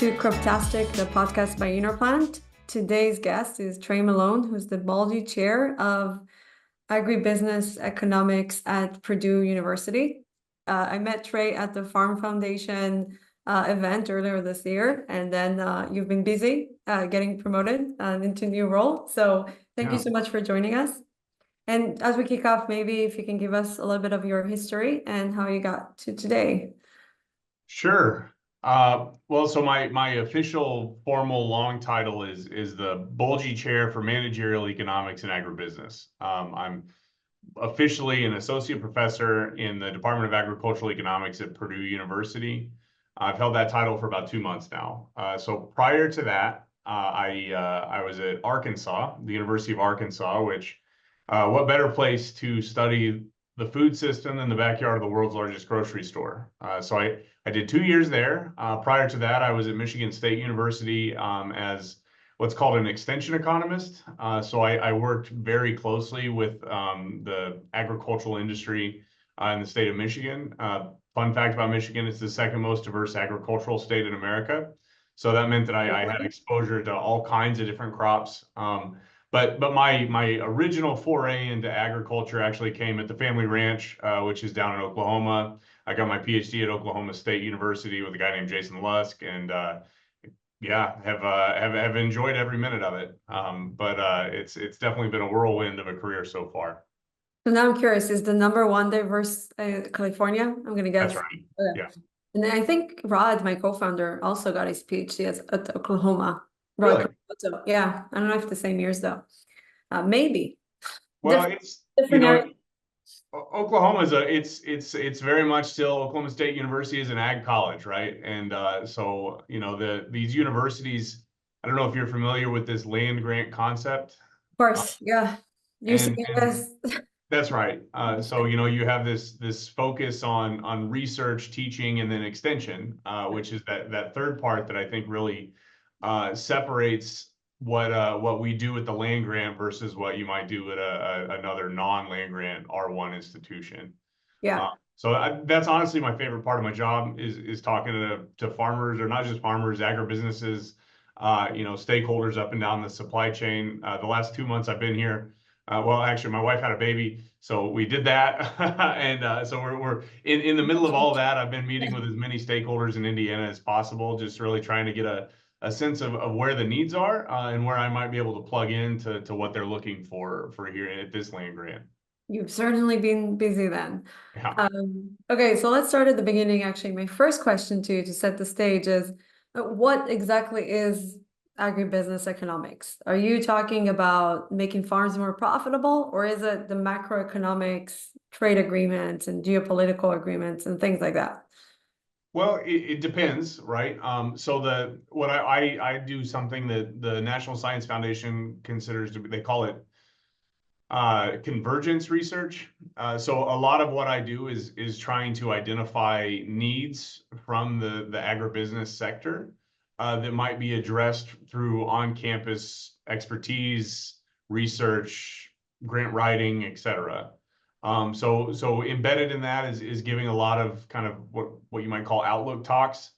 to Croptastic, the podcast by InnerPlant. Today's guest is Trey Malone, who's the Boehlije Chair of Agribusiness Economics at Purdue University. I met Trey at the Farm Foundation event earlier this year, and then you've been busy getting promoted into a new role. So thank you so much for joining us. And as we kick off, maybe if you can give us a little bit of your history and how you got to today. Sure. Well, so my official formal long title is the Boehlije Chair for Managerial Economics and Agribusiness. I'm officially an associate professor in the Department of Agricultural Economics at Purdue University. I've held that title for about 2 months now. So prior to that, I was at Arkansas, the University of Arkansas, which what better place to study the food system than the backyard of the world's largest grocery store. So I did 2 years there. Prior to that, I was at Michigan State University as what's called an extension economist. So I worked very closely with the agricultural industry in the state of Michigan. Fun fact about Michigan, it's the second most diverse agricultural state in America. So that meant that I had exposure to all kinds of different crops. But my original foray into agriculture actually came at the family ranch, which is down in Oklahoma. I got my PhD at Oklahoma State University with a guy named Jason Lusk, and yeah, have enjoyed every minute of it. But it's definitely been a whirlwind of a career so far. So now I'm curious, is the number one diverse California? I'm gonna guess. That's right. Okay. Yeah. And then I think Rod, my co-founder, also got his PhD at Oklahoma. Really? So, yeah, I don't know if the same years though. Maybe. Well, different area. Oklahoma is it's very much still Oklahoma State University is an ag college, right? And so these universities, I don't know if you're familiar with this land grant concept. Of course, yeah. That's right. So you have this focus on research, teaching, and then extension, which is that third part that I think really separates what we do with the land grant versus what you might do at another non-land grant R1 institution. Yeah. So that's honestly my favorite part of my job is talking to farmers, or not just farmers, agribusinesses, stakeholders up and down the supply chain. The last 2 months I've been here. Well, actually, my wife had a baby, so we did that, and so we're in the middle of all that. I've been meeting with as many stakeholders in Indiana as possible, just really trying to get a sense of where the needs are and where I might be able to plug in to what they're looking for here at this land grant. You've certainly been busy then. Yeah. Okay, so let's start at the beginning. Actually, my first question to you to set the stage is, what exactly is agribusiness economics? Are you talking about making farms more profitable, or is it the macroeconomics, trade agreements, and geopolitical agreements and things like that? Well, it depends, right? So what I do something that the National Science Foundation considers to be, they call it convergence research. So a lot of what I do is trying to identify needs from the agribusiness sector that might be addressed through on-campus expertise, research, grant writing, et cetera. So embedded in that is giving a lot of kind of what you might call outlook talks.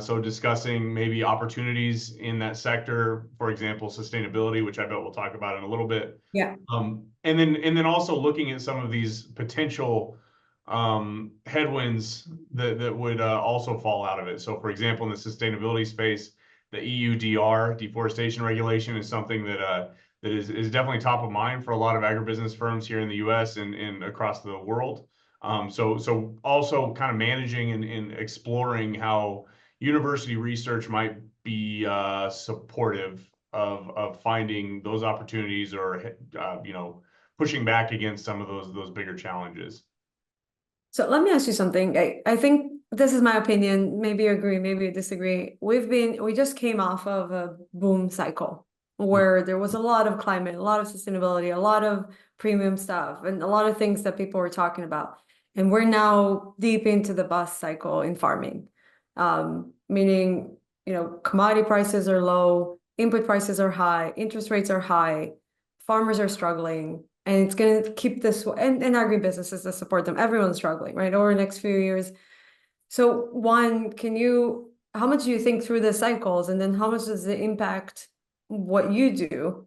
So discussing maybe opportunities in that sector, for example, sustainability, which I bet we'll talk about in a little bit. Yeah. And then also looking at some of these potential headwinds that would also fall out of it. So for example, in the sustainability space, the EUDR, deforestation regulation, is something that is definitely top of mind for a lot of agribusiness firms here in the US and across the world. So also kind of managing and exploring how university research might be supportive of finding those opportunities, or pushing back against some of those bigger challenges. So let me ask you something. I think this is my opinion. Maybe you agree, maybe you disagree. We just came off of a boom cycle where there was a lot of climate, a lot of sustainability, a lot of premium stuff, and a lot of things that people were talking about. And we're now deep into the bust cycle in farming, meaning, commodity prices are low, input prices are high, interest rates are high, farmers are struggling, and it's going to keep this, and agribusinesses that support them, everyone's struggling, right, over the next few years. So one, can you how much do you think through the cycles, and then how much does it impact what you do?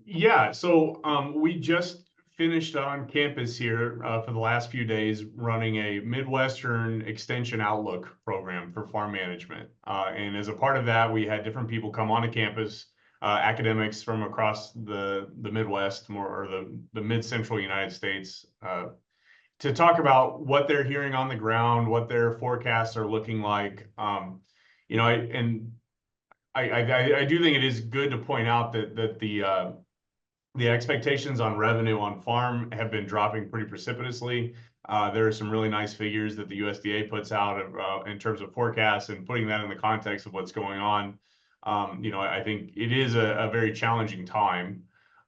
Yeah, so we just finished on campus here for the last few days running a Midwestern Extension Outlook program for farm management. And as a part of that, we had different people come onto campus, academics from across the Midwest, more or the mid-central United States, to talk about what they're hearing on the ground, what their forecasts are looking like. I do think it is good to point out that the expectations on revenue on farm have been dropping pretty precipitously. There are some really nice figures that the USDA puts out in terms of forecasts, and putting that in the context of what's going on. I think it is a very challenging time.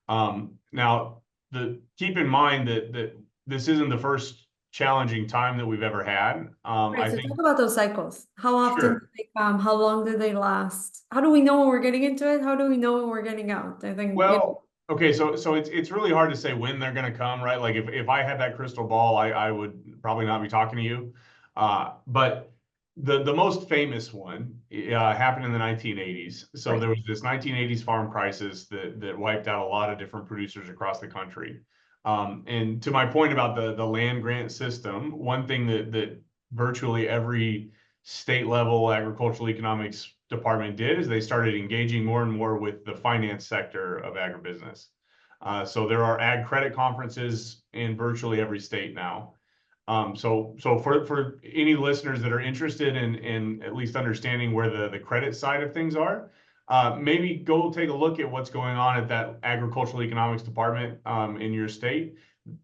Now, keep in mind that this isn't the first challenging time that we've ever had. Right, I so think talk about those cycles. How often do sure. they come? How long do they last? How do we know when we're getting into it? How do we know when we're getting out? I think, Well, okay, so it's really hard to say when they're going to come, right? Like if I had that crystal ball, I would probably not be talking to you. But the most famous one happened in the 1980s. So right. there was this 1980s farm crisis that wiped out a lot of different producers across the country. And to my point about the land grant system, one thing that virtually every state level agricultural economics department did is they started engaging more and more with the finance sector of agribusiness. So there are ag credit conferences in virtually every state now. So for any listeners that are interested in at least understanding where the credit side of things are, maybe go take a look at what's going on at that agricultural economics department in your state.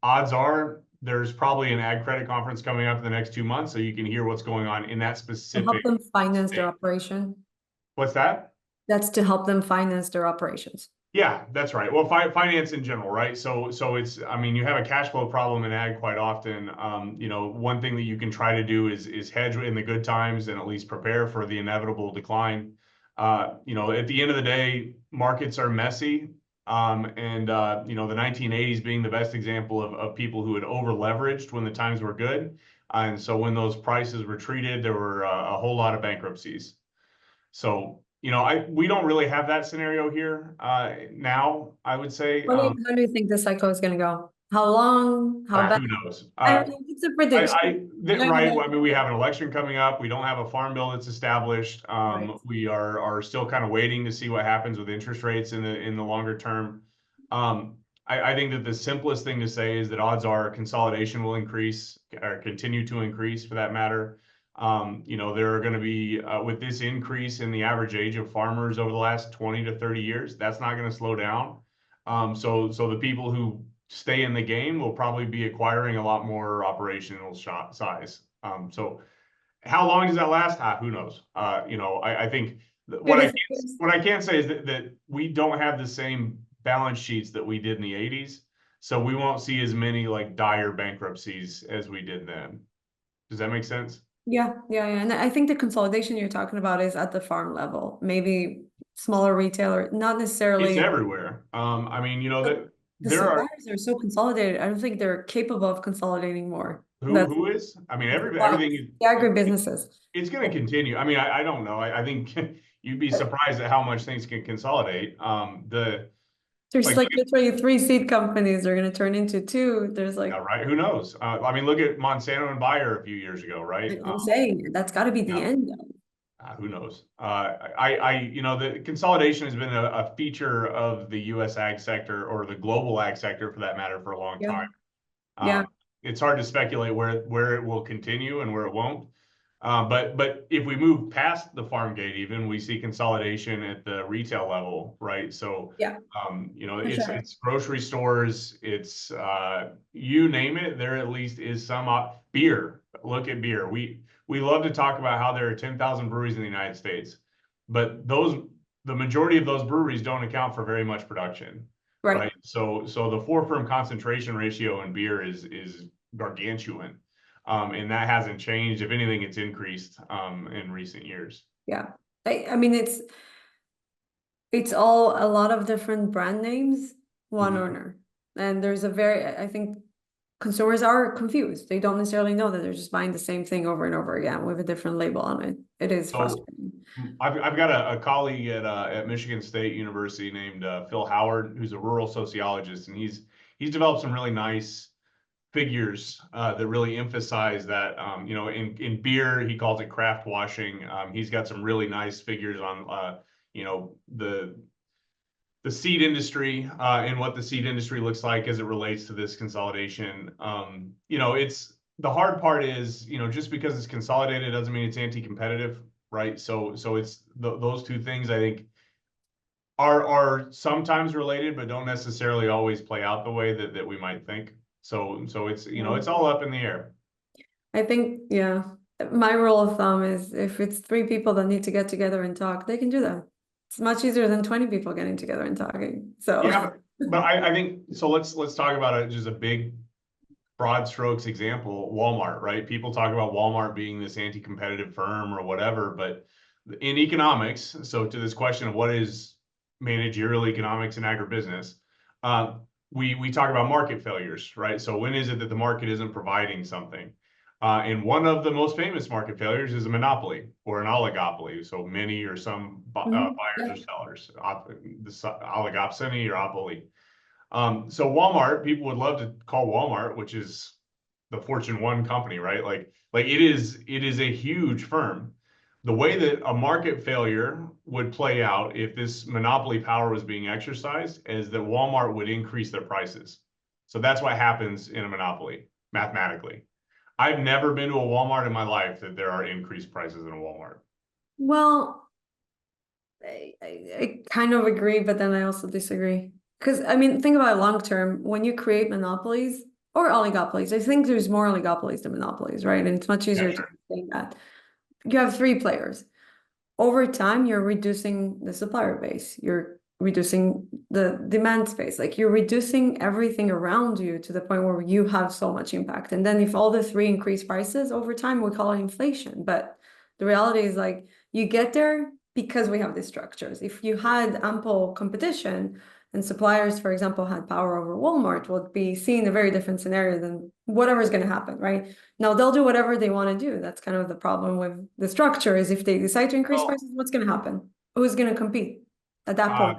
Odds are there's probably an ag credit conference coming up in the next 2 months, so you can hear what's going on in that To help specific them finance their state. operation. What's that? That's to help them finance their operations. Yeah, that's right. Well, finance in general, right? So it's, I mean, you have a cash flow problem in ag quite often. One thing that you can try to do is hedge in the good times and at least prepare for the inevitable decline. At the end of the day, markets are messy. The 1980s being the best example of people who had over leveraged when the times were good. And so when those prices retreated, there were a whole lot of bankruptcies. So, we don't really have that scenario here now, I would say. How do you think the cycle is going to go? How long? How bad? Who knows? I mean, it's a prediction. Right. I mean, we have an election coming up. We don't have a farm bill that's established. Right. We are still kind of waiting to see what happens with interest rates in the longer term. I think that the simplest thing to say is that odds are consolidation will increase or continue to increase for that matter. There are going to be with this increase in the average age of farmers over the last 20 to 30 years, that's not going to slow down. So the people who stay in the game will probably be acquiring a lot more operational size. So how long does that last? Who knows? I think what I can say is that we don't have the same balance sheets that we did in the 80s. So we won't see as many like dire bankruptcies as we did then. Does that make sense? Yeah. And I think the consolidation you're talking about is at the farm level, maybe smaller retailer, not It's necessarily. everywhere. I mean, that The there are suppliers are so consolidated. I don't think they're capable of consolidating more. That's who is? I mean, the suppliers, everything the agribusinesses. it's going to continue. I mean, I don't know. I think you'd be surprised at how much things can consolidate. There's Like like literally three seed companies are going to turn into two. There's like, right? Who knows? I mean, look at Monsanto and Bayer a few years ago, right? I'm saying that's got to be the Yeah. end though. Who knows? The consolidation has been a feature of the U.S. ag sector or the global ag sector for that matter for a long Yeah. time. Yeah. It's hard to speculate where it will continue and where it won't. But if we move past the farm gate, even we see consolidation at the retail level, right? So, Yeah. For sure. it's grocery stores, it's you name it. There at least is some beer. Look at beer. We love to talk about how there are 10,000 breweries in the United States, but the majority of those breweries don't account for very much production, Right. right? So the four firm concentration ratio in beer is gargantuan. And that hasn't changed. If anything, it's increased in recent years. Yeah. I mean, it's all a lot of different brand names, one Mhm. owner. And there's a very, I think consumers are confused. They don't necessarily know that they're just buying the same thing over and over again with a different label on it. It is So frustrating. I've got a colleague at Michigan State University named Phil Howard, who's a rural sociologist, and he's developed some really nice figures that really emphasize that. You know, in beer, he calls it craft washing. He's got some really nice figures on you know, the seed industry and what the seed industry looks like as it relates to this consolidation. You know, it's the hard part is, you know, just because it's consolidated doesn't mean it's anti-competitive, right? So it's those two things I think are sometimes related, but don't necessarily always play out the way that we might think. So it's, you know, it's all up in the air. I think, yeah, my rule of thumb is if it's 3 people that need to get together and talk, they can do that. It's much easier than 20 people getting together and talking. So Yeah, but I think so. Let's talk about it. Just a big broad strokes example, Walmart, right? People talk about Walmart being this anti-competitive firm or whatever, but in economics, so to this question of what is managerial economics and agribusiness, we talk about market failures, right? So when is it that the market isn't providing something? And one of the most famous market failures is a monopoly or an oligopoly. So many or some buyers or sellers, the oligopsony or opoly. So Walmart, people would love to call Walmart, which is the Fortune 1 company, right? Like it is a huge firm. The way that a market failure would play out if this monopoly power was being exercised is that Walmart would increase their prices. So that's what happens in a monopoly mathematically. I've never been to a Walmart in my life that there are increased prices in a Walmart. well, I kind of agree, but then I also disagree. Because I mean, think about it long term. When you create monopolies or oligopolies, I think there's more oligopolies than monopolies, right? And it's much Yeah, easier to sure. say that. You have 3 players. Over time, you're reducing the supplier base. You're reducing the demand space. Like you're reducing everything around you to the point where you have so much impact. And then if all the 3 increase prices over time, we call it inflation. But the reality is like you get there because we have these structures. If you had ample competition and suppliers, for example, had power over Walmart, would be seeing a very different scenario than whatever's going to happen, right? Now they'll do whatever they want to do. That's kind of the problem with the structure is if they decide to increase Well, prices, what's going to happen? Who's going to compete at that uh, point?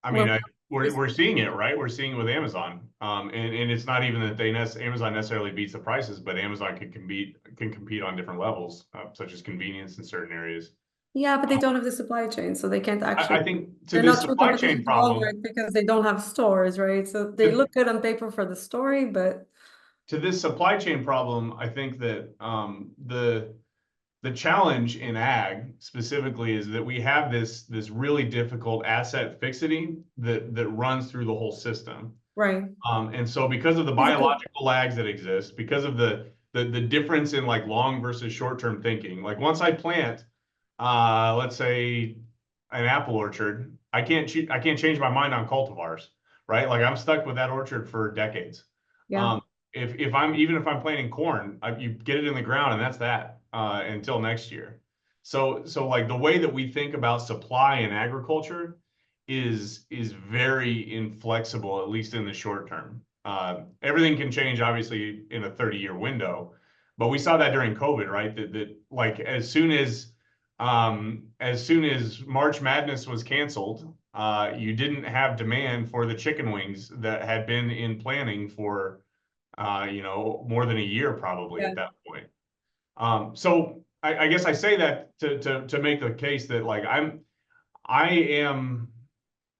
I Well, mean, we're seeing it, right? We're seeing it with Amazon. And it's not even that Amazon necessarily beats the prices, but Amazon can compete on different levels, such as convenience in certain areas. yeah, but they don't have the supply chain, so they can't I actually, think to they're this not true supply chain competition to problem, Walmart because they don't have stores, right? So they to, look good on paper for the story, but to this supply chain problem, I think that the challenge in ag specifically is that we have this really difficult asset fixity that runs through the whole system. right. And so because of the Physical, biological lags that exist, because of the difference in like long versus short-term thinking, like once I plant, let's say an apple orchard, I can't change my mind on cultivars, right? Like I'm stuck with that orchard for decades. yeah. Um, if I'm even if I'm planting corn, you get it in the ground and that's that until next year. So like the way that we think about supply in agriculture is very inflexible, at least in the short term. Everything can change, obviously, in a 30-year window, but we saw that during COVID, right? That like as soon as March Madness was canceled, you didn't have demand for the chicken wings that had been in planning for you know, more than a year probably Yeah. at that point. So I guess I say that to make the case that like I am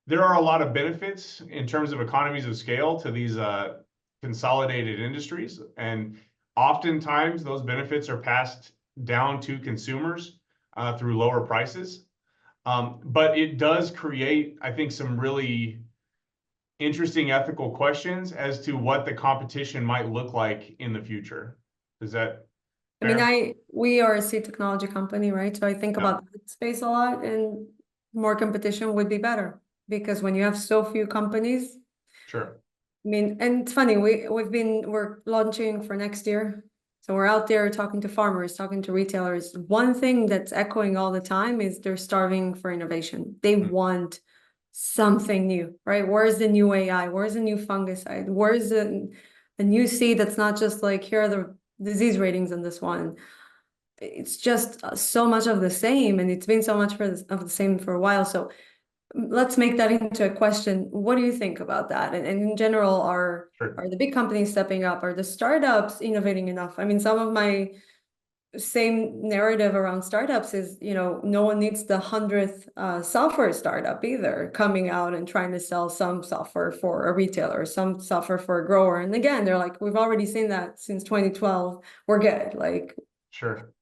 there are a lot of benefits in terms of economies of scale to these consolidated industries. And oftentimes those benefits are passed down to consumers through lower prices. But it does create, I think, some really interesting ethical questions as to what the competition might look like in the future. Is that I mean, fair? we are a seed technology company, right? So I think Yeah, about that space a lot and more competition would be better because when you have so few companies, sure. I mean, and it's funny, we're launching for next year. So we're out there talking to farmers, talking to retailers. One thing that's echoing all the time is they're starving for innovation. They want something new, right? Where's the new AI? Where's the new fungicide? Where's the and you see that's not just like, here are the disease ratings in this one. It's just so much of the same, and it's been so much of the same for a while. So let's make that into a question. What do you think about that? And in general, Sure. are the big companies stepping up? Are the startups innovating enough? I mean, some of my same narrative around startups is, no one needs the 100th software startup either coming out and trying to sell some software for a retailer, some software for a grower. And again, they're like, we've already seen that since 2012. We're good. Like, Sure.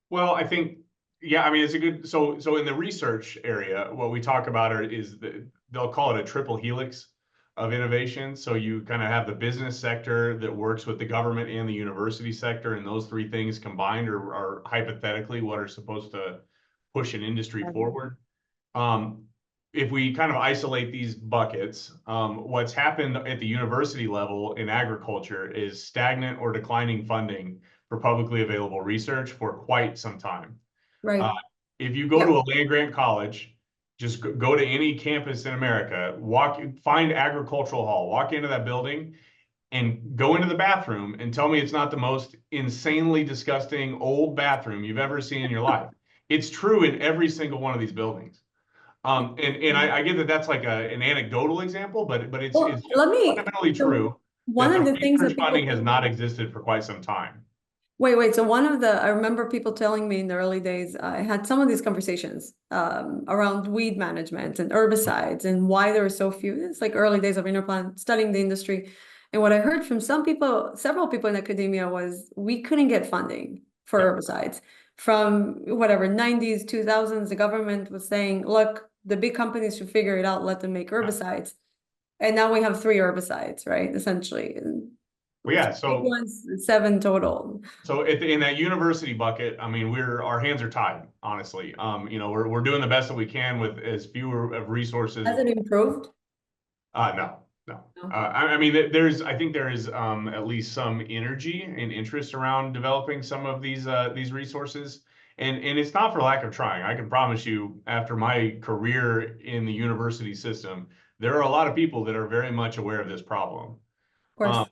Well, I think, yeah, I mean, it's a good, so in the research area, what we talk about is they'll call it a triple helix of innovation. So you kind of have the business sector that works with the government and the university sector, and those three things combined are hypothetically what are supposed to push an industry forward. If we kind of isolate these buckets, what's happened at the university level in agriculture is stagnant or declining funding for publicly available research for quite some time. right. If you go to a land grant college, just go to any campus in America, find agricultural hall, walk into that building and go into the bathroom and tell me it's not the most insanely disgusting old bathroom you've ever seen in your life. It's true in every single one of these buildings. And I get that that's like an anecdotal example, but Well, it's fundamentally so true one that the of the things research that people funding has not existed for quite some time. wait. So I remember people telling me in the early days, I had some of these conversations around weed management and herbicides and why there were so few. It's like early days of InnerPlant, studying the industry. And what I heard from several people in academia was we couldn't get funding for Yeah, herbicides. From whatever, 90s, 2000s, the government was saying, look, the big companies should figure it out, let them make yeah. herbicides. And now we have 3 herbicides, right? Essentially. And Well, yeah. big ones, 7 total. So in that university bucket, I mean, our hands are tied, honestly. We're doing the best that we can with as fewer of resources. Has it improved? No, no. No. I mean, I think there is at least some energy and interest around developing some of these resources, and it's not for lack of trying. I can promise you, after my career in the university system, there are a lot of people that are very much aware of this problem. Of course.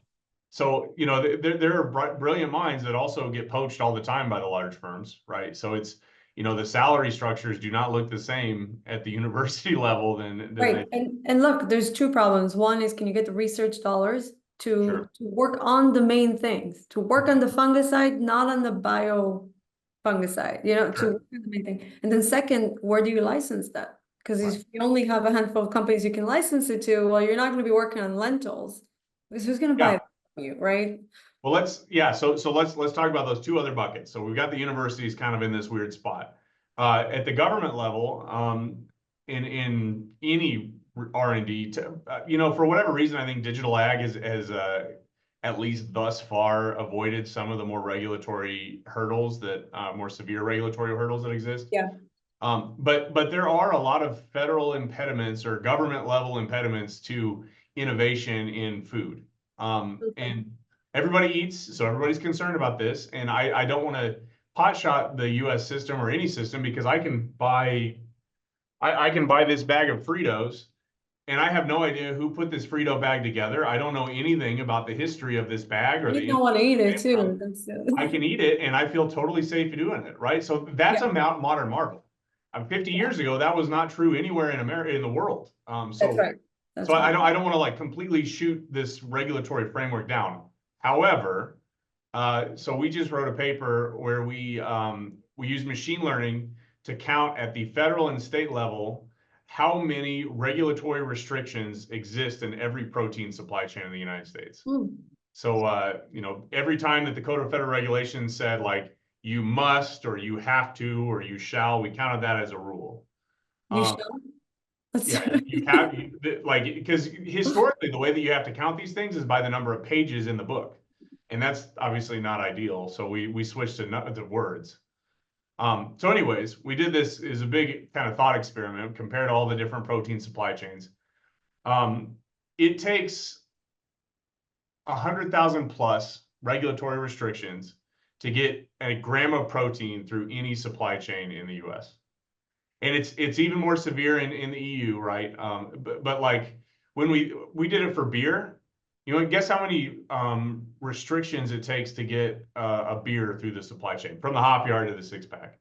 So, there are brilliant minds that also get poached all the time by the large firms, right? So the salary structures do not look the same at the university level than Right. they. And look, there's 2 problems. One is, can you get the research dollars to Sure. work on the main things, to work on the fungicide, not on the bio fungicide, to Sure. work on the main thing. And then second, where do you license that? Because Right. if you only have a handful of companies you can license it to, well, you're not going to be working on lentils. Because who's going to buy Yeah. it from you, right? Well, let's talk about those 2 other buckets. So we've got the universities kind of in this weird spot. At the government level, in any R&D, for whatever reason, I think digital ag has at least thus far avoided some of the more regulatory hurdles more severe regulatory hurdles that exist. Yeah. But there are a lot of federal impediments or government level impediments to innovation in food. And everybody eats, so everybody's concerned about this. And I don't want to potshot the US system or any system because I can buy this bag of Fritos and I have no idea who put this Frito bag together. I don't know anything about the history of this bag or You the don't want to eat it came from. too. I can eat it and I feel totally safe doing it, right? So that's Yeah, a modern marvel. 50 years ago, that was not true anywhere in America, in the world. that's right. So That's I right. don't want to like completely shoot this regulatory framework down. However, so we just wrote a paper where we use machine learning to count at the federal and state level how many regulatory restrictions exist in every protein supply chain in the United States. So, every time that the Code of Federal Regulations said like you must or you have to or you shall, we counted that as a rule. You Um, shall. yeah, because historically the way that you have to count these things is by the number of pages in the book, and that's obviously not ideal. So we switched to words. So anyways, we did this as a big kind of thought experiment compared to all the different protein supply chains. It takes 100,000 plus regulatory restrictions to get a gram of protein through any supply chain in the US. And it's even more severe in the EU, right? But like when we did it for beer, You know, guess how many restrictions it takes to get a beer through the supply chain from the hop yard to the six pack,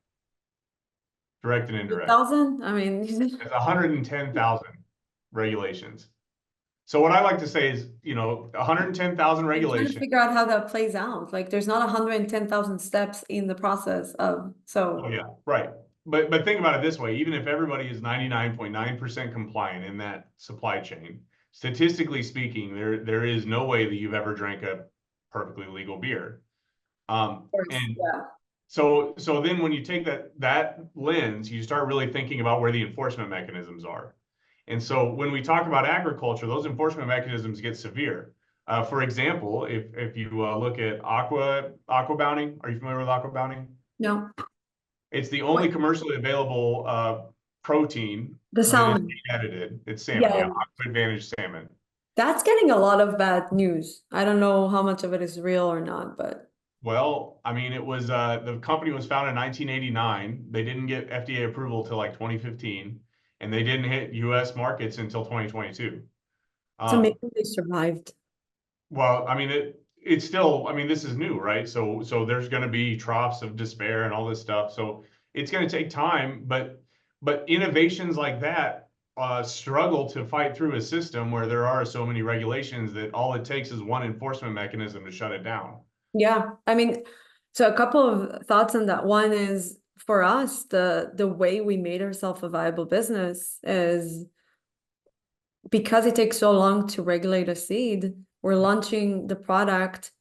direct and indirect. 1,000? I mean, It's 110,000 regulations. So what I like to say is, you know, 110,000 I'm trying to regulations. figure out how that plays out. Like, there's not 110,000 steps in the process of, Oh so yeah, right. But think about it this way, even if everybody is 99.9% compliant in that supply chain, statistically speaking, there is no way that you've ever drank a perfectly legal beer. of course, And yeah. so then when you take that lens, you start really thinking about where the enforcement mechanisms are. And so when we talk about agriculture, those enforcement mechanisms get severe. For example, if you look at aqua bounty, are you familiar with aqua bounty? No, It's the what? only commercially available protein The that is salmon. gene edited. It's salmon, yeah, Yeah, aqua advantage salmon. that's getting a lot of bad news. I don't know how much of it is real or not, but Well, I mean, it was the company was founded in 1989. They didn't get FDA approval till like 2015, and they didn't hit U.S. markets until 2022. it's Um, amazing they survived. well, I mean, it's still, I mean, this is new, right? So there's going to be troughs of despair and all this stuff. So it's going to take time, but innovations like that struggle to fight through a system where there are so many regulations that all it takes is one enforcement mechanism to shut it down. Yeah, I mean, so a couple of thoughts on that. One is for us, the way we made ourselves a viable business is because it takes so long to regulate a seed, we're launching the product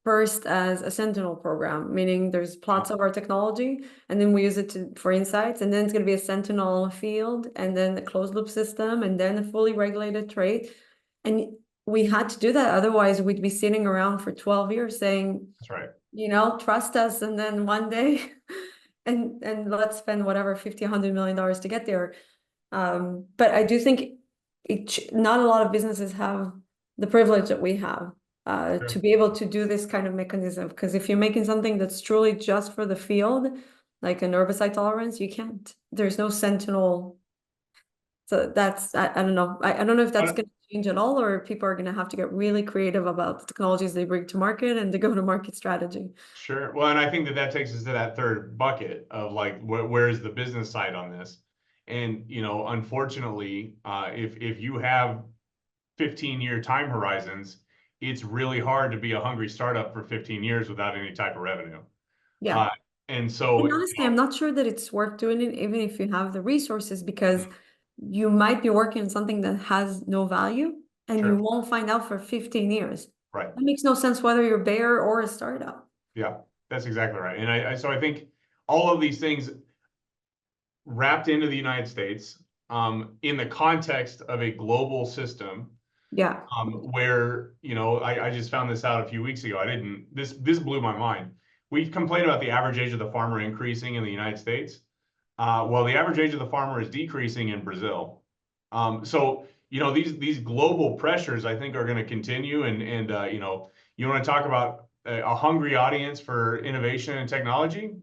first as a sentinel program, meaning there's plots of our technology, and then we use it for insights, and then it's going to be a sentinel field, and then a closed loop system, and then a fully regulated trait. And we had to do that, otherwise we'd be sitting around for 12 years saying, That's right. you know, trust us, and then one day, and let's spend whatever 50, $100 million to get there. But I do think not a lot of businesses have the privilege that we have to Sure. be able to do this kind of mechanism. Because if you're making something that's truly just for the field, like an herbicide tolerance, you can't. There's no sentinel. So that's, I don't know. I don't know if that's But going to change at all, or people are going to have to get really creative about the technologies they bring to market and the go-to-market strategy. sure. Well, and I think that takes us to that third bucket of like, where is the business side on this? And, you know, unfortunately, if you have 15-year time horizons, it's really hard to be a hungry startup for 15 years without any type of revenue. Yeah. Uh, and so, And you honestly, I'm not sure that it's worth doing it, even if you have the resources, because you might be working on something that has no value and you sure, won't find out for 15 years. right. That makes no sense whether you're Bayer or a startup. Yeah, that's exactly right. And so I think all of these things wrapped into the United States, in the context of a global system, Yeah. where, you know, I just found this out a few weeks ago. This blew my mind. We complain about the average age of the farmer increasing in the United States. Well, the average age of the farmer is decreasing in Brazil. So, you know, these global pressures, I think, are going to continue. And you know, you want to talk about a hungry audience for innovation and technology?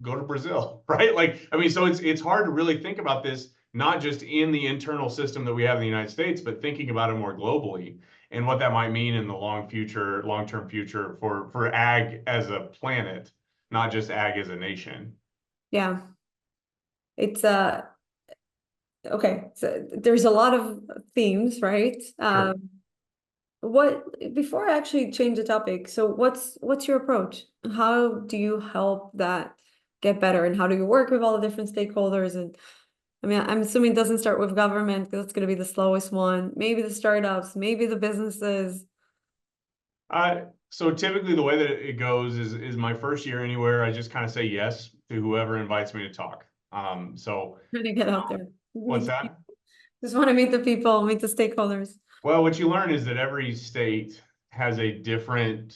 Go to Brazil, right? Like, I mean, so it's hard to really think about this not just in the internal system that we have in the United States, but thinking about it more globally and what that might mean in the long-term future for ag as a planet, not just ag as a nation. Yeah. It's okay. So there's a lot of themes, right? Sure. What before I actually change the topic, so what's your approach? How do you help that get better, and how do you work with all the different stakeholders? And I mean, I'm assuming it doesn't start with government because it's going to be the slowest one. Maybe the startups, maybe the businesses. So typically the way that it goes is my first year anywhere, I just kind of say yes to whoever invites me to talk. So Trying to get out there. what's Meet, that? just want to meet the people, meet the stakeholders. Well, what you learn is that every state has a different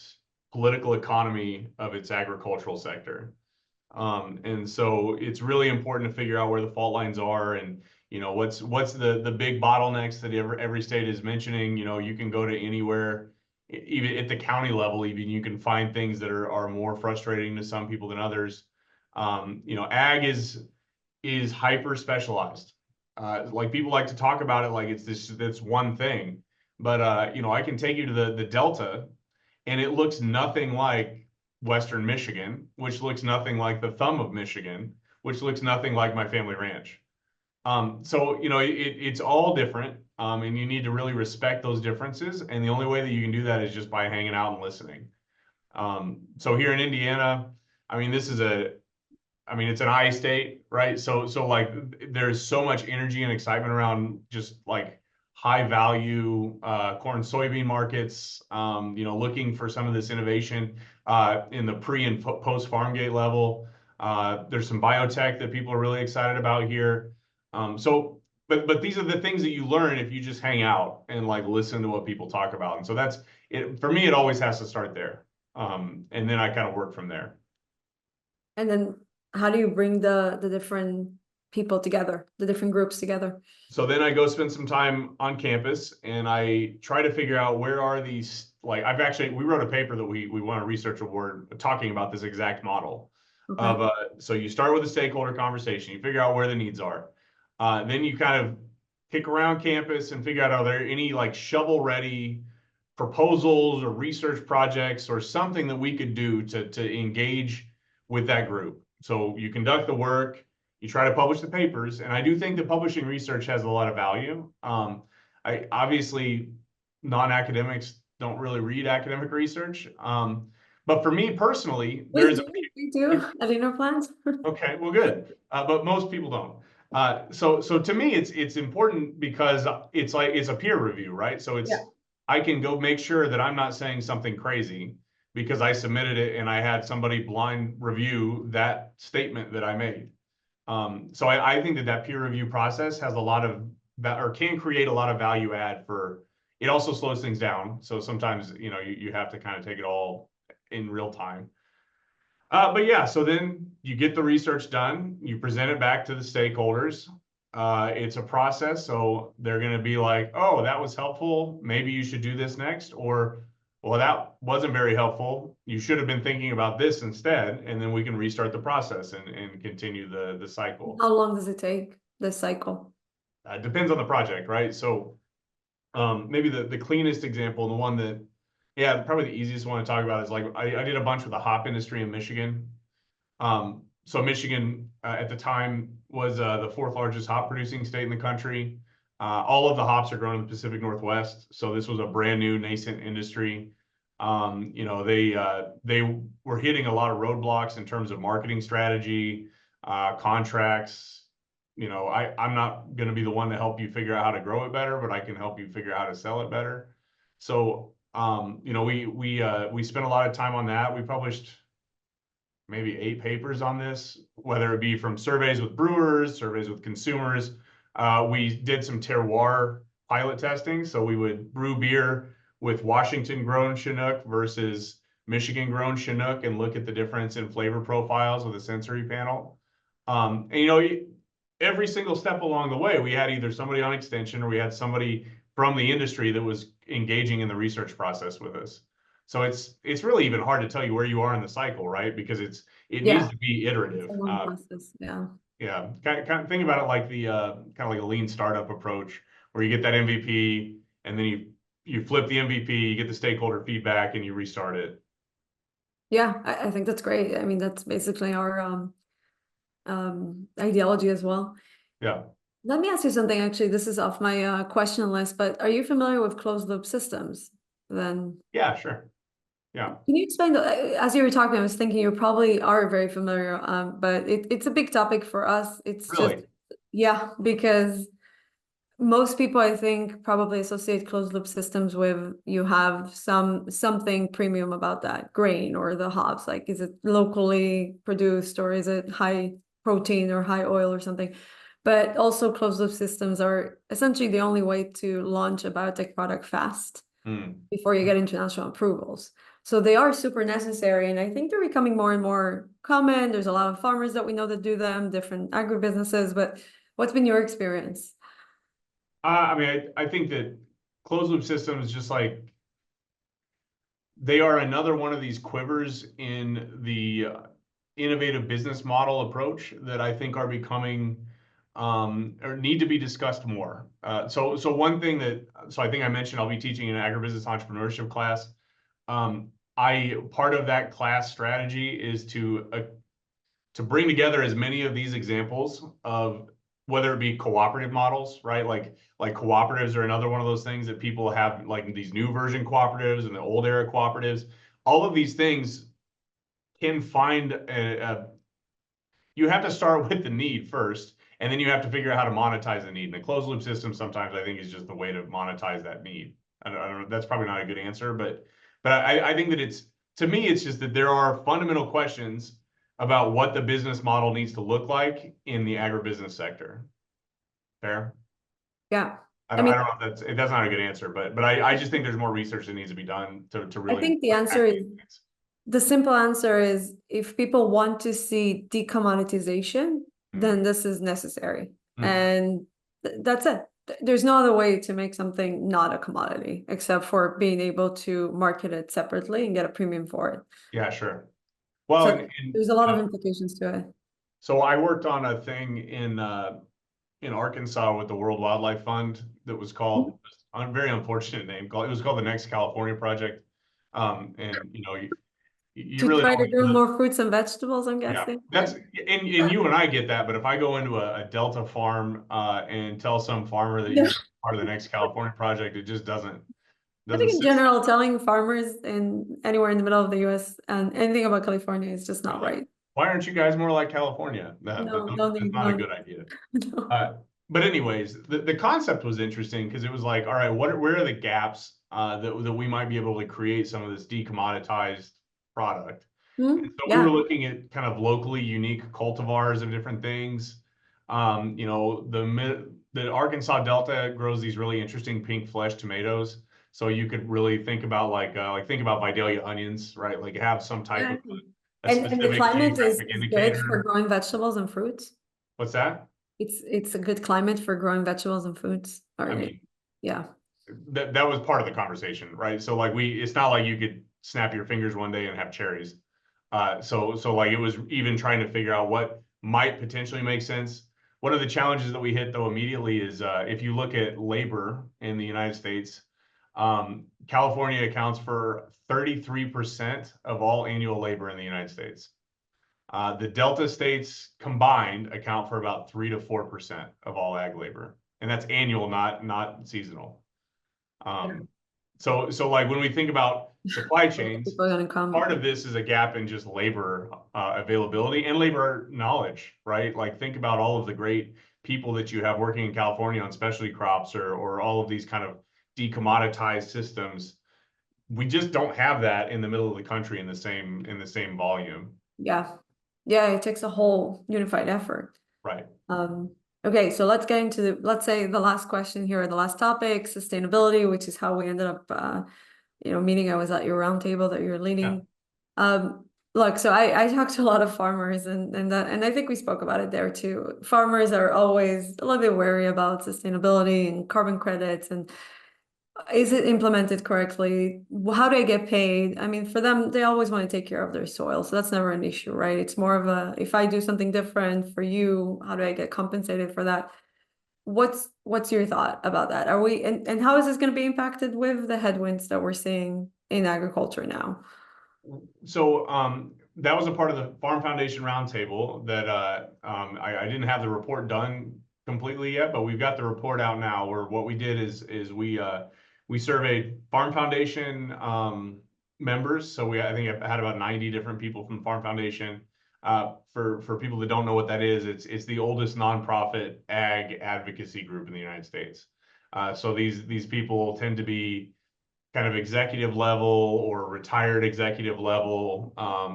political economy of its agricultural sector. And so it's really important to figure out where the fault lines are and, you know, what's the big bottlenecks that every state is mentioning. You know, you can go to anywhere, even at the county level, even you can find things that are more frustrating to some people than others. You know, ag is hyper specialized. Like people like to talk about it like it's this one thing. but I can take you to the Delta, and it looks nothing like Western Michigan, which looks nothing like the thumb of Michigan, which looks nothing like my family ranch. So it's all different, and you need to really respect those differences. And the only way that you can do that is just by hanging out and listening. So here in Indiana, I mean, it's an I state, right? So like there's so much energy and excitement around just like high value corn soybean markets, looking for some of this innovation in the pre and post farm gate level. There's some biotech that people are really excited about here. But these are the things that you learn if you just hang out and like listen to what people talk about. And so that's it. For me, it always has to start there. And then I kind of work from there. And then how do you bring the different people together, the different groups together? So then I go spend some time on campus and I try to figure out where are these, like we wrote a paper that we won a research award talking about this exact model Okay. of, so you start with a stakeholder conversation, you figure out where the needs are. Then you kind of pick around campus and figure out, are there any like shovel ready proposals or research projects or something that we could do to engage with that group. So you conduct the work, you try to publish the papers, and I do think that publishing research has a lot of value. I obviously non-academics don't really read academic research. But for me personally, We do at InnerPlant. okay, well, good. But most people don't. So to me, it's important because it's a peer review, right? So Yeah. I can go make sure that I'm not saying something crazy because I submitted it and I had somebody blind review that statement that I made. So I think that peer review process has a lot of or can create a lot of value add for. It also slows things down. So sometimes you have to kind of take it all in real time. But yeah, so then you get the research done, you present it back to the stakeholders. It's a process, so they're going to be like, "Oh, that was helpful. Maybe you should do this next," or, "Well, that wasn't very helpful. You should have been thinking about this instead," and then we can restart the process and continue the cycle. How long does it take, this cycle? Depends on the project, right? So maybe the cleanest example, the one that, yeah, probably the easiest one to talk about is like I did a bunch with the hop industry in Michigan. So Michigan at the time was the fourth largest hop producing state in the country. All of the hops are grown in the Pacific Northwest, so this was a brand new nascent industry. They were hitting a lot of roadblocks in terms of marketing strategy, contracts. I'm not going to be the one to help you figure out how to grow it better, but I can help you figure out how to sell it better. So, we spent a lot of time on that. We published maybe 8 papers on this, whether it be from surveys with brewers, surveys with consumers. We did some terroir pilot testing. So we would brew beer with Washington grown Chinook versus Michigan grown Chinook and look at the difference in flavor profiles with a sensory panel. And every single step along the way, we had either somebody on extension or we had somebody from the industry that was engaging in the research process with us. So it's really even hard to tell you where you are in the cycle, right? Because it needs Yeah, to be it's a iterative. long process. Yeah. Yeah, kind of think about it like the kind of like a lean startup approach, where you get that MVP and then you flip the MVP, you get the stakeholder feedback, and you restart it. Yeah, I think that's great. I mean, that's basically our ideology as well. Yeah, Let me ask you something, actually. This is off my question list, but are you familiar with closed loop systems? Then yeah, sure. Yeah, can you explain, as you were talking, I was thinking you probably are very familiar, but it's a big topic for us. It's just, really. yeah, because most people, I think, probably associate closed loop systems with you have something premium about that grain or the hops. Like, is it locally produced or is it high protein or high oil or something? But also, closed loop systems are essentially the only way to launch a biotech product fast before you get international approvals. So they are super necessary, and I think they're becoming more and more common. There's a lot of farmers that we know that do them, different agribusinesses. But what's been your experience? I mean, I think that closed loop systems, just like they are another one of these quivers in the innovative business model approach that I think are becoming or need to be discussed more. So one thing so I think I mentioned I'll be teaching an agribusiness entrepreneurship class. Part of that class strategy is to bring together as many of these examples of whether it be cooperative models, right? Like cooperatives are another one of those things that people have, like these new version cooperatives and the old era cooperatives. All of these things can find you have to start with the need first, and then you have to figure out how to monetize the need. And a closed loop system sometimes I think is just the way to monetize that need. I don't know, that's probably not a good answer, but I think that to me, it's just that there are fundamental questions about what the business model needs to look like in the agribusiness sector. Fair? Yeah. I I don't, mean, I don't know if that's not a good answer, but I just think there's more research that needs to be done to I really think the answer is, the simple answer is, if people want to see decommoditization, then this is necessary. And that's it. There's no other way to make something not a commodity except for being able to market it separately and get a premium for it. Yeah, sure. Well, So there's a lot of implications to it. so I worked on a thing in Arkansas with the World Wildlife Fund that was called, a very unfortunate name, it was called the Next California Project. And you To really try to grow don't, more fruits and vegetables, I'm yeah, guessing. and you and I get that, but if I go into a Delta farm and tell some farmer that Yeah. you're part of the Next California Project, it just I doesn't think in sit. general, telling farmers in anywhere in the middle of the US and anything about California is just not right. Why aren't you guys more like California? No, That's not a good idea. no. But anyways, the concept was interesting because it was like, all right, where are the gaps that we might be able to create some of this decommoditized product? And so we were Yeah. looking at kind of locally unique cultivars of different things. The Arkansas Delta grows these really interesting pink flesh tomatoes. So you could really think about think about Vidalia onions, right? Like have some type Yeah. of a And the specific climate geographic is good for indicator. growing vegetables and fruits. What's that? It's a good climate for growing vegetables and fruits. I mean, Yeah. that was part of the conversation, right? So like it's not like you could snap your fingers one day and have cherries. So like it was even trying to figure out what might potentially make sense. One of the challenges that we hit though immediately is if you look at labor in the United States, California accounts for 33% of all annual labor in the United States. The Delta states combined account for about 3 to 4% of all ag labor, and that's annual, not seasonal. So like when we think about supply chains, People are gonna come. part of this is a gap in just labor availability and labor knowledge, right? Like think about all of the great people that you have working in California on specialty crops or all of these kind of decommoditized systems. We just don't have that in the middle of the country in the same volume. Yeah. Yeah, it takes a whole unified effort. Right. Okay, so let's get into let's say the last question here, the last topic, sustainability, which is how we ended up meeting. I was at your roundtable that you're leading. Yeah. Look, so I talked to a lot of farmers and I think we spoke about it there too. Farmers are always a little bit wary about sustainability and carbon credits and is it implemented correctly? How do I get paid? I mean, for them, they always want to take care of their soil. So that's never an issue, right? It's more of if I do something different for you, how do I get compensated for that? What's your thought about that? And how is this going to be impacted with the headwinds that we're seeing in agriculture now? So that was a part of the Farm Foundation Roundtable that I didn't have the report done completely yet, but we've got the report out now. Where what we did is we surveyed Farm Foundation members. So I think I had about 90 different people from Farm Foundation. For people that don't know what that is, it's the oldest nonprofit ag advocacy group in the United States. So these people tend to be kind of executive level or retired executive level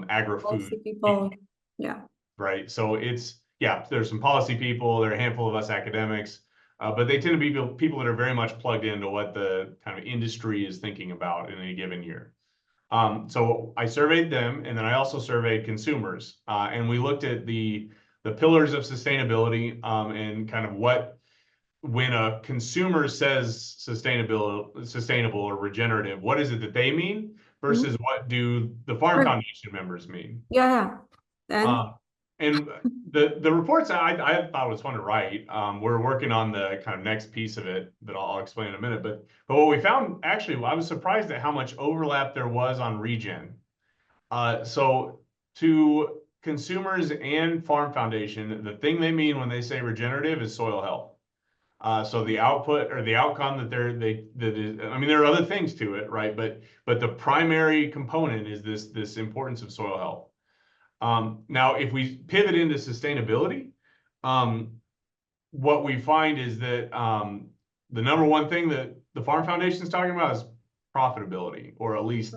agri-food people. Yeah. Right. So there's some policy people, there are a handful of us academics, but they tend to be people that are very much plugged into what the kind of industry is thinking about in a given year. So I surveyed them, and then I also surveyed consumers, and we looked at the pillars of sustainability and kind of when a consumer says sustainable or regenerative, what is it that they mean versus what do the Farm Foundation members mean? Yeah. And And the reports I thought was fun to write. We're working on the kind of next piece of it that I'll explain in a minute. But what we found, actually, I was surprised at how much overlap there was on regen. So to consumers and Farm Foundation, the thing they mean when they say regenerative is soil health. So the output or the outcome that that is, I mean, there are other things to it, right? But the primary component is this importance of soil health. Now, if we pivot into sustainability, what we find is that the number one thing that the Farm Foundation is talking about is profitability, or at least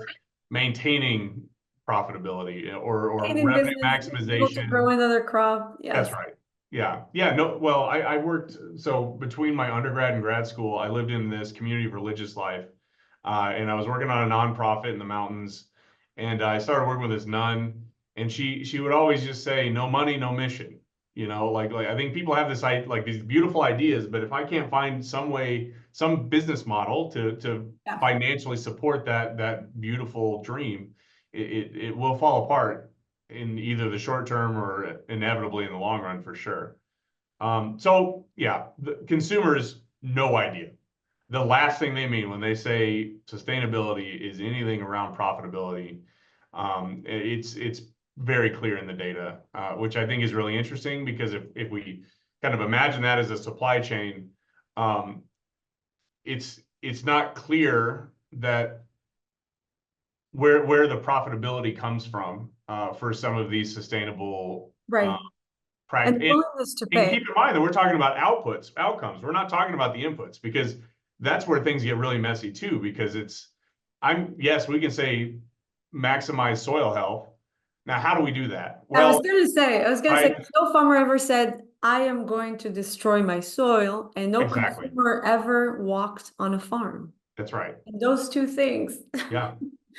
maintaining profitability, or In revenue business, being able to grow maximization. another crop. That's Yes. right. Yeah. Yeah. No, well, I worked, so between my undergrad and grad school, I lived in this community of religious life. And I was working on a nonprofit in the mountains. And I started working with this nun, and she would always just say, no money, no mission. Like I think people have this like these beautiful ideas, but if I can't find some way, some business model to Yeah. financially support that beautiful dream, it will fall apart in either the short term or inevitably in the long run for sure. So yeah, the consumers, no idea. The last thing they mean when they say sustainability is anything around profitability. It's very clear in the data, which I think is really interesting, because if we kind of imagine that as a supply chain, um, it's not clear that where the profitability comes from for some of these sustainable Right. And the practice. willingness to And pay. keep in mind that we're talking about outcomes. We're not talking about the inputs, because that's where things get really messy too, because yes, we can say maximize soil health. Now, how do we do that? Well, I was gonna say, right, no farmer ever said, I am going to destroy my soil, and no exactly. consumer ever walked on a farm. That's right. And those two things. Yeah.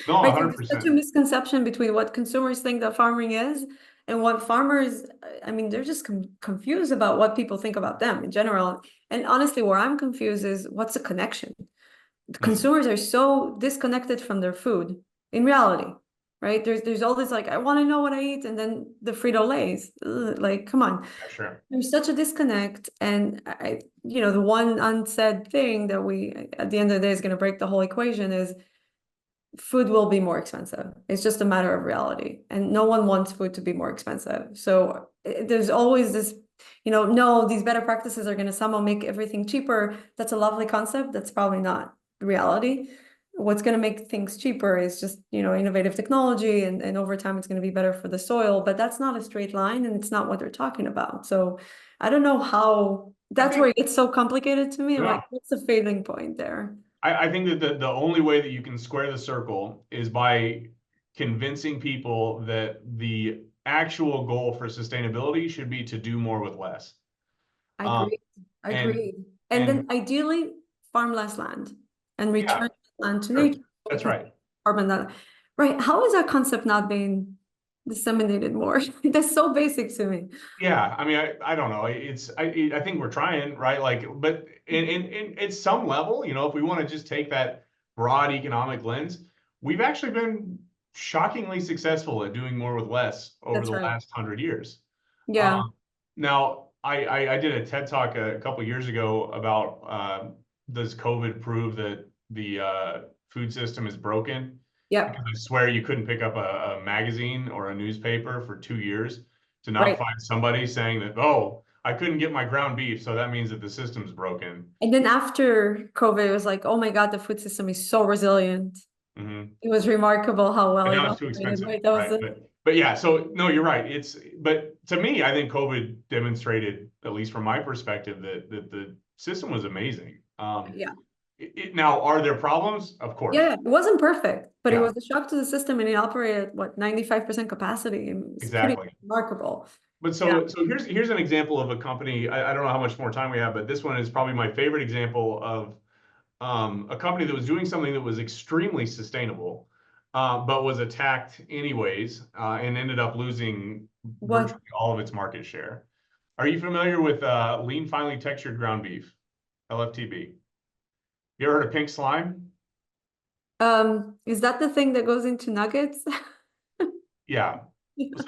No, Right, so there's such a 100%. misconception between what consumers think that farming is and what farmers, I mean, they're just confused about what people think about them in general. And honestly, where I'm confused is what's the connection? The consumers are so disconnected from their food in reality, right? There's all this like, I want to know what I eat, and then the Frito-Lays. Ugh, like, come on. Yeah, sure. There's such a disconnect. And the one unsaid thing that we, at the end of the day, is going to break the whole equation is food will be more expensive. It's just a matter of reality. And no one wants food to be more expensive. So there's always this, no, these better practices are going to somehow make everything cheaper. That's a lovely concept. That's probably not reality. What's going to make things cheaper is just, innovative technology, and over time it's going to be better for the soil. But that's not a straight line, and it's not what they're talking about. So I don't know how, I that's where think, it gets so complicated to me. Like, yeah. what's the failing point there? I think that the only way that you can square the circle is by convincing people that the actual goal for sustainability should be to do more with less. I Um, agree. and Agreed. And and then ideally farm less land and yeah, return land to sure. nature. So we That's can right. carbon that. Right. How is that concept not being disseminated more? That's so basic to me. Yeah, I mean, I don't know. I think we're trying, right? Like, but in at some level, if we want to just take that broad economic lens, we've actually been shockingly successful at doing more with less over That's the right. last 100 years. Yeah. Now, I did a TED talk a couple years ago about does COVID prove that the food system is broken? Yep. Because I swear you couldn't pick up a magazine or a newspaper for 2 years to not Right. find somebody saying that, oh, I couldn't get my ground beef, so that means that the system's broken. And then after COVID, it was like, oh my God, the food system is so resilient. Hmm. It was remarkable how well And it now it's too operated. expensive, Right. That was right? But yeah, so no, you're right. But to me, I think COVID demonstrated, at least from my perspective, that the system was amazing. yeah. Now, are there problems? Of course. Yeah, it wasn't perfect, but it Yeah, was a shock to the system, and it operated at what, 95% capacity. It's pretty exactly. remarkable. But Yeah. so here's an example of a company. I don't know how much more time we have, but this one is probably my favorite example of a company that was doing something that was extremely sustainable, but was attacked anyways, and ended up losing What virtually all of its market share. Are you familiar with lean finely textured ground beef, LFTB? You ever heard of pink slime? is that the thing that goes into nuggets? Yeah.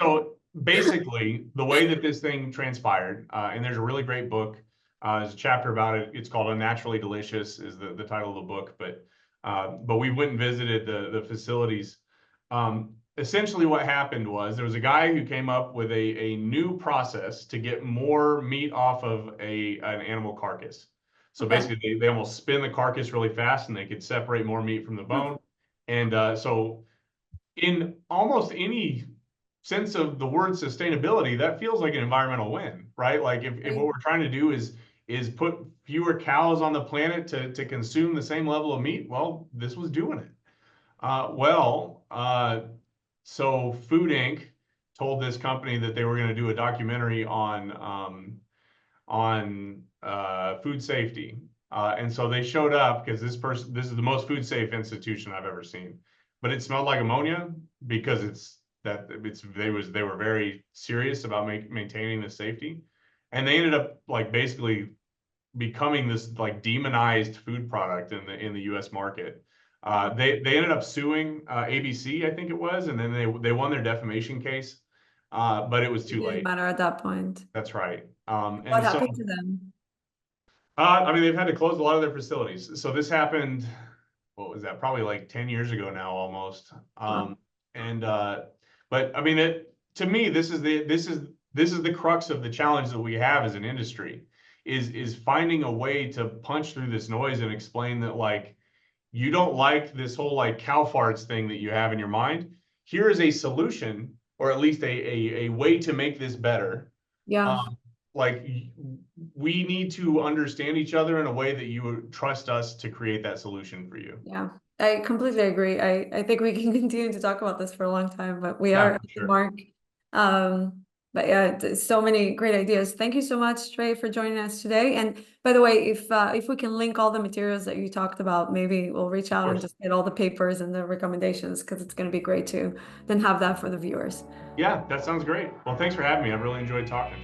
So basically, the way that this thing transpired, and there's a really great book, there's a chapter about it. It's called Unnaturally Delicious is the title of the book, but we went and visited the facilities. Essentially what happened was there was a guy who came up with a new process to get more meat off of an animal carcass. So basically they almost spin the carcass really fast and they could separate more meat from the bone. And so in almost any sense of the word sustainability, that feels like an environmental win, right? Like if what we're trying to do is put fewer cows on the planet to consume the same level of meat, well, this was doing it. So Food Inc. told this company that they were going to do a documentary on food safety. And so they showed up because this is the most food safe institution I've ever seen. But it smelled like ammonia because they were very serious about maintaining the safety. And they ended up like basically becoming this like demonized food product in the US market. They ended up suing ABC, I think it was, and then they won their defamation case. But it was It too didn't late. matter at that point. That's right. What And so happened to them? I mean, they've had to close a lot of their facilities. So this happened, what was that? Probably like 10 years ago now, almost. Wow. And but I mean, to me, this is the crux of the challenge that we have as an industry, is finding a way to punch through this noise and explain that like you don't like this whole like cow farts thing that you have in your mind. Here is a solution, or at least a way to make this better. Yeah. Like we need to understand each other in a way that you would trust us to create that solution for you. Yeah, I completely agree. I think we can continue to talk about this for a long time, but we Yeah, are for at the sure. mark. But yeah, so many great ideas. Thank you so much, Trey, for joining us today. And by the way, if we can link all the materials that you talked about, maybe we'll reach out and just get all the papers and the recommendations because it's going to be great to then have that for the viewers. Yeah, that sounds great. Well, thanks for having me. I've really enjoyed talking.